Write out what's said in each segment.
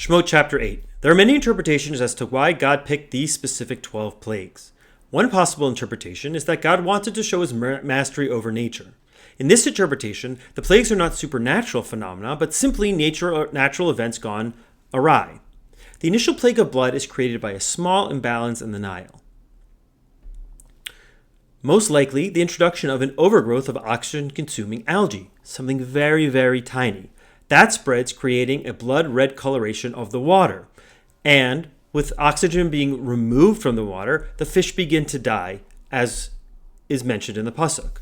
Shemot chapter 8. There are many interpretations as to why God picked these specific 12 plagues. One possible interpretation is that God wanted to show his mastery over nature. In this interpretation, the plagues are not supernatural phenomena, but simply natural events gone awry. The initial plague of blood is created by a small imbalance in the Nile. Most likely, the introduction of an overgrowth of oxygen-consuming algae, something very, very tiny. That spreads, creating a blood-red coloration of the water. And with oxygen being removed from the water, the fish begin to die, as is mentioned in the pasuk.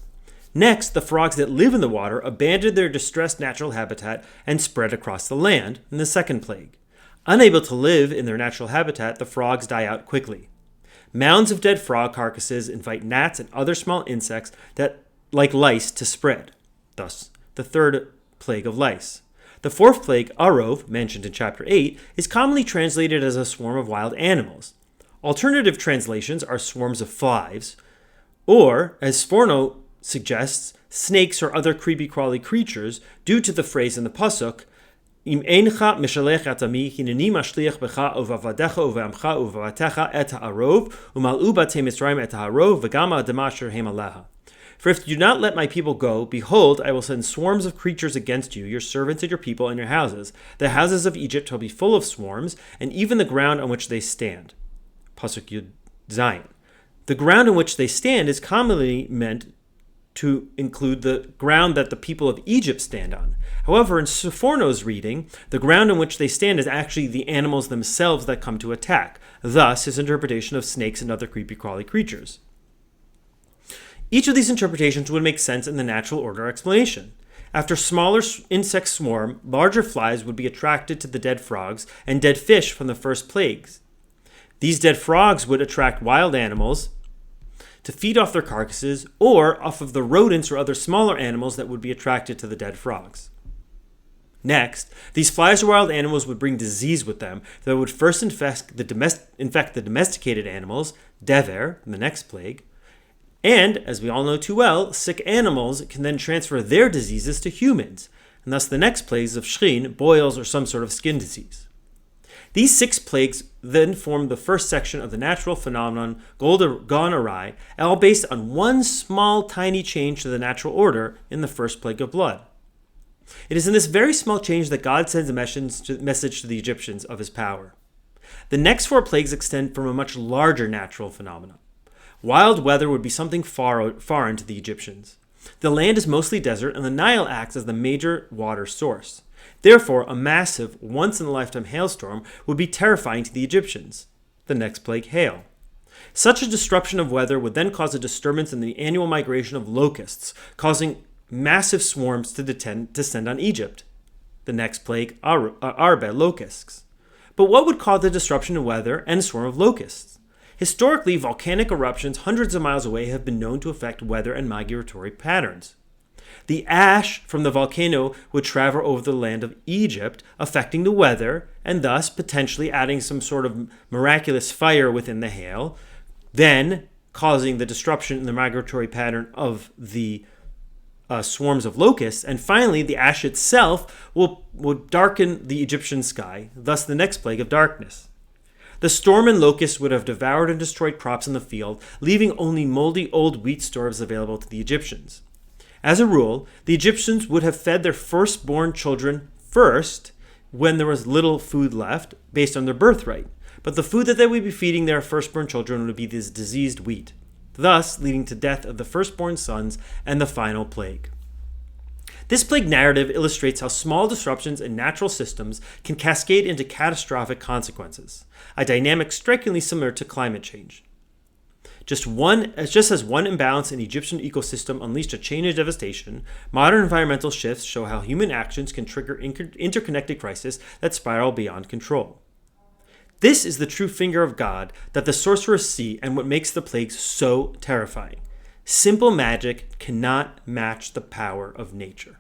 Next, the frogs that live in the water abandon their distressed natural habitat and spread across the land in the second plague. Unable to live in their natural habitat, the frogs die out quickly. Mounds of dead frog carcasses invite gnats and other small insects like lice to spread. Thus, the third plague of lice. The fourth plague, Arov, mentioned in chapter 8, is commonly translated as a swarm of wild animals. Alternative translations are swarms of flies, or, as Sforno suggests, snakes or other creepy-crawly creatures, due to the phrase in the pasuk, Im eincha mishalech atami hineni mashliach becha uvavadecha uvamcha uvavatecha et ha'arov umal'u batei Mitzrayim et ha'arov v'gam ha'adama asher hem aleha. For if you do not let my people go, behold, I will send swarms of creatures against you, your servants and your people and your houses. The houses of Egypt will be full of swarms, and even the ground on which they stand. Pasuk Yud Zayin. The ground on which they stand is commonly meant to include the ground that the people of Egypt stand on. However, in Sforno's reading, the ground on which they stand is actually the animals themselves that come to attack. Thus, his interpretation of snakes and other creepy-crawly creatures. Each of these interpretations would make sense in the natural order explanation. After smaller insects swarm, larger flies would be attracted to the dead frogs and dead fish from the first plagues. These dead frogs would attract wild animals to feed off their carcasses or off of the rodents or other smaller animals that would be attracted to the dead frogs. Next, these flies or wild animals would bring disease with them that would first infect the domesticated animals, dever, in the next plague. And, as we all know too well, sick animals can then transfer their diseases to humans, and thus the next plagues of shrin, boils, or some sort of skin disease. These 6 plagues then form the first section of the natural phenomenon gone awry, all based on one small tiny change to the natural order in the first plague of blood. It is in this very small change that God sends a message to the Egyptians of his power. The next 4 plagues extend from a much larger natural phenomenon. Wild weather would be something foreign to the Egyptians. The land is mostly desert, and the Nile acts as the major water source. Therefore, a massive, once-in-a-lifetime hailstorm would be terrifying to the Egyptians. The next plague, hail. Such a disruption of weather would then cause a disturbance in the annual migration of locusts, causing massive swarms to descend on Egypt. The next plague, arbe, locusts. But what would cause the disruption in weather and a swarm of locusts? Historically, volcanic eruptions hundreds of miles away have been known to affect weather and migratory patterns. The ash from the volcano would travel over the land of Egypt, affecting the weather, and thus potentially adding some sort of miraculous fire within the hail, then causing the disruption in the migratory pattern of the swarms of locusts, and finally the ash itself will darken the Egyptian sky, thus the next plague of darkness. The storm and locusts would have devoured and destroyed crops in the field, leaving only moldy old wheat stores available to the Egyptians. As a rule, the Egyptians would have fed their firstborn children first when there was little food left, based on their birthright. But the food that they would be feeding their firstborn children would be this diseased wheat, thus leading to death of the firstborn sons and the final plague. This plague narrative illustrates how small disruptions in natural systems can cascade into catastrophic consequences, a dynamic strikingly similar to climate change. Just as one imbalance in the Egyptian ecosystem unleashed a chain of devastation, modern environmental shifts show how human actions can trigger interconnected crises that spiral beyond control. This is the true finger of God that the sorcerers see and what makes the plagues so terrifying. Simple magic cannot match the power of nature.